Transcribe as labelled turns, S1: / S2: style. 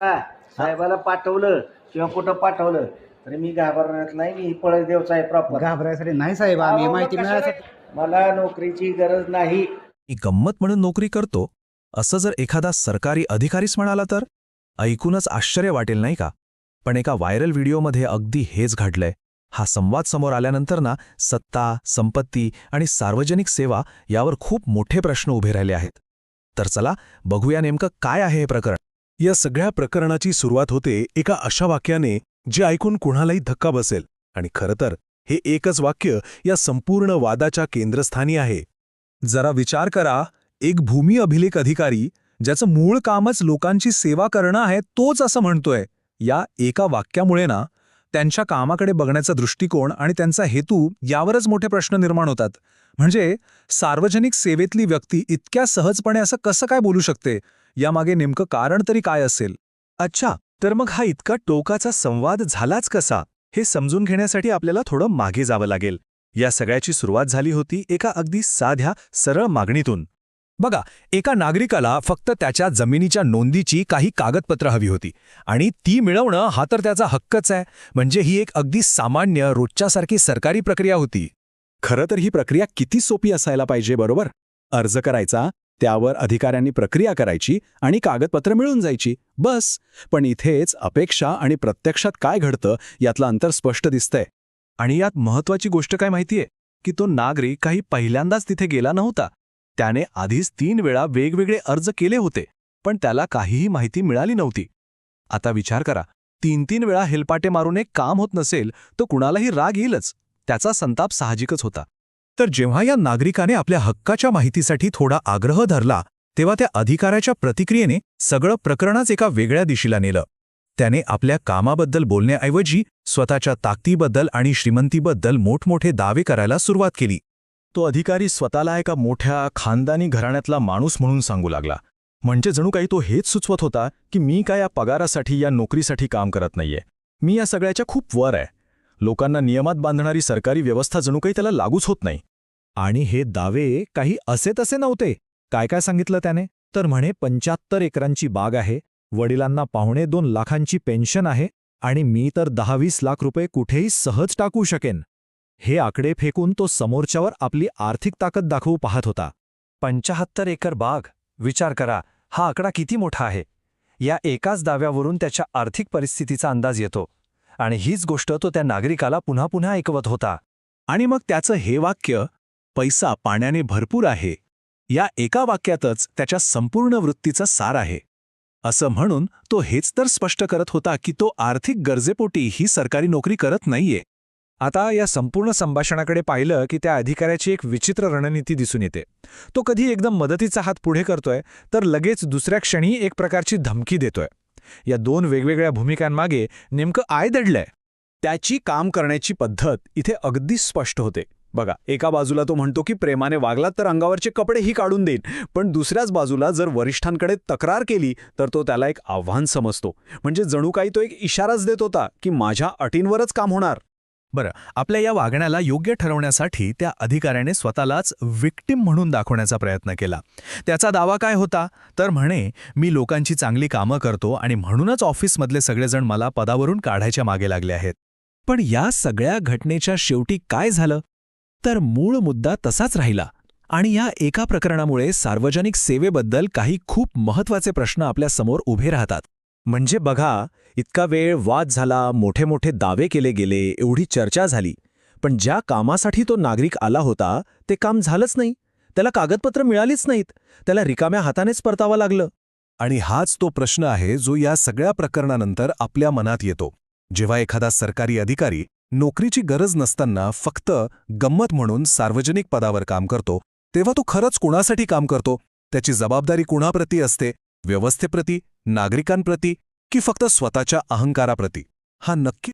S1: साहेबाला पाठवलं किंवा कुठं पाठवलं तरी मी घाबरणार नाही. मी पळस देवचा आहे प्रॉपर.
S2: घाबरायसाठी नाही साहेब, आम्ही माहिती मिळायसाठी.
S1: मला नोकरीची गरज नाही.
S3: मी गंमत म्हणून नोकरी करतो असं जर एखादा सरकारी अधिकारीच म्हणाला तर ऐकूनच आश्चर्य वाटेल नाही का? पण एका व्हायरल व्हिडिओमध्ये अगदी हेच घडलंय. हा संवाद समोर आल्यानंतर ना सत्ता, संपत्ती आणि सार्वजनिक सेवा यावर खूप मोठे प्रश्न उभे राहिले आहेत. तर चला बघूया नेमकं काय आहे हे प्रकरण.
S4: या सगळ्या प्रकरणाची सुरुवात होते एका अशा वाक्याने जे ऐकून कुणालाही धक्का बसेल. आणि खरं तर हे एकच वाक्य या संपूर्ण वादाच्या केंद्रस्थानी आहे. जरा विचार करा, एक भूमी अभिलेख अधिकारी ज्याचं मूळ कामच लोकांची सेवा करणं आहे तोच असं म्हणतोय. या एका वाक्यामुळे ना त्यांच्या कामाकडे बघण्याचा दृष्टिकोन आणि त्यांचा हेतू यावरच मोठे प्रश्न निर्माण होतात. म्हणजे सार्वजनिक सेवेतली व्यक्ती इतक्या सहजपणे असं कसं काय बोलू शकते? यामागे नेमकं कारण तरी काय असेल? अच्छा, तर मग हा इतका टोकाचा संवाद झालाच कसा हे समजून घेण्यासाठी आपल्याला थोडं मागे जावं लागेल. या सगळ्याची सुरुवात झाली होती एका अगदी साध्या सरळ मागणीतून. बघा, एका नागरिकाला फक्त त्याच्या जमिनीच्या नोंदीची काही कागदपत्र हवी होती आणि ती मिळवणं हा तर त्याचा हक्कच आहे. म्हणजे ही एक अगदी सामान्य रोजच्यासारखी सरकारी प्रक्रिया होती. खरं तर ही प्रक्रिया किती सोपी असायला पाहिजे, बरोबर? अर्ज करायचा, त्यावर अधिकाऱ्यांनी प्रक्रिया करायची आणि कागदपत्र मिळून जायची, बस. पण इथेच अपेक्षा आणि प्रत्यक्षात काय घडतं यातलं अंतर स्पष्ट दिसतंय. आणि यात महत्वाची गोष्ट काय माहितीये की तो नागरिक काही पहिल्यांदाच तिथे गेला नव्हता. त्याने आधीच 3 वेळा वेगवेगळे अर्ज केले होते, पण त्याला काहीही माहिती मिळाली नव्हती. आता विचार करा, 3 वेळा हेलपाटे मारून एक काम होत नसेल तर कुणालाही राग येईलच. त्याचा संताप साहजिकच होता. तर जेव्हा या नागरिकाने आपल्या हक्काच्या माहितीसाठी थोडा आग्रह धरला तेव्हा त्या अधिकाऱ्याच्या प्रतिक्रियेने सगळं प्रकरणच एका वेगळ्या दिशेला नेलं. त्याने आपल्या कामाबद्दल बोलण्याऐवजी स्वतःच्या ताकदीबद्दल आणि श्रीमंतीबद्दल मोठमोठे दावे करायला सुरुवात केली. तो अधिकारी स्वतःला एका मोठ्या खानदानी घराण्यातला माणूस म्हणून सांगू लागला. म्हणजे जणू काही तो हेच सुचवत होता की मी काय या पगारासाठी या नोकरीसाठी काम करत नाहीये. मी या सगळ्याच्या खूप वर आहे. लोकांना नियमात बांधणारी सरकारी व्यवस्था जणू काही त्याला लागूच होत नाही. आणि हे दावे काही असे तसे नव्हते. काय काय सांगितलं त्याने? तर म्हणे 75 एकरांची बाग आहे, वडिलांना 2.25 लाखांची पेन्शन आहे आणि मी तर 10-20 लाख रुपये कुठेही सहज टाकू शकेन. हे आकडे फेकून तो समोरच्यावर आपली आर्थिक ताकद दाखवू पाहत होता. 75 एकर बाग, विचार करा, हा आकडा किती मोठा आहे. या एकाच दाव्यावरून त्याच्या आर्थिक परिस्थितीचा अंदाज येतो. आणि हीच गोष्ट तो त्या नागरिकाला पुन्हा पुन्हा ऐकवत होता. आणि मग त्याचं हे वाक्य, पैसा पाण्याने भरपूर आहे, या एका वाक्यातच त्याच्या संपूर्ण वृत्तीचा सार आहे. असं म्हणून तो हेच तर स्पष्ट करत होता की तो आर्थिक गरजेपोटी ही सरकारी नोकरी करत नाहीये. आता या संपूर्ण संभाषणाकडे पाहिलं की त्या अधिकाऱ्याची एक विचित्र रणनीती दिसून येते. तो कधी एकदम मदतीचा हात पुढे करतोय तर लगेच दुसऱ्या क्षणी एक प्रकारची धमकी देतोय. या 2 वेगवेगळ्या भूमिकांमागे नेमकं काय दडलंय? त्याची काम करण्याची पद्धत इथे अगदी स्पष्ट होते. बघा, एका बाजूला तो म्हणतो की प्रेमाने वागलात तर अंगावरचे कपडेही काढून देईन, पण दुसऱ्याच बाजूला जर वरिष्ठांकडे तक्रार केली तर तो त्याला एक आव्हान समजतो. म्हणजे जणू काही तो एक इशाराच देत होता की माझ्या अटींवरच काम होणार. बरं, आपल्या या वागण्याला योग्य ठरवण्यासाठी त्या अधिकाऱ्याने स्वतःलाच विक्टिम म्हणून दाखवण्याचा प्रयत्न केला. त्याचा दावा काय होता? तर म्हणे, मी लोकांची चांगली कामं करतो आणि म्हणूनच ऑफिसमधले सगळेजण मला पदावरून काढायच्या मागे लागले आहेत. पण या सगळ्या घटनेच्या शेवटी काय झालं? तर मूळ मुद्दा तसाच राहिला. आणि या एका प्रकरणामुळे सार्वजनिक सेवेबद्दल काही खूप महत्त्वाचे प्रश्न आपल्या समोर उभे राहतात. म्हणजे बघा, इतका वेळ वाद झाला, मोठे मोठे दावे केले गेले, एवढी चर्चा झाली, पण ज्या कामासाठी तो नागरिक आला होता ते काम झालंच नाही. त्याला कागदपत्र मिळालीच नाहीत. त्याला रिकाम्या हातानेच परतावं लागलं. आणि हाच तो प्रश्न आहे जो या सगळ्या प्रकरणानंतर आपल्या मनात येतो. जेव्हा एखादा सरकारी अधिकारी नोकरीची गरज नसताना फक्त गंमत म्हणून सार्वजनिक पदावर काम करतो, तेव्हा तो खरंच कुणासाठी काम करतो? त्याची जबाबदारी कुणाप्रती असते? व्यवस्थेप्रती, नागरिकांप्रती की फक्त स्वतःच्या अहंकाराप्रती? हा नक्की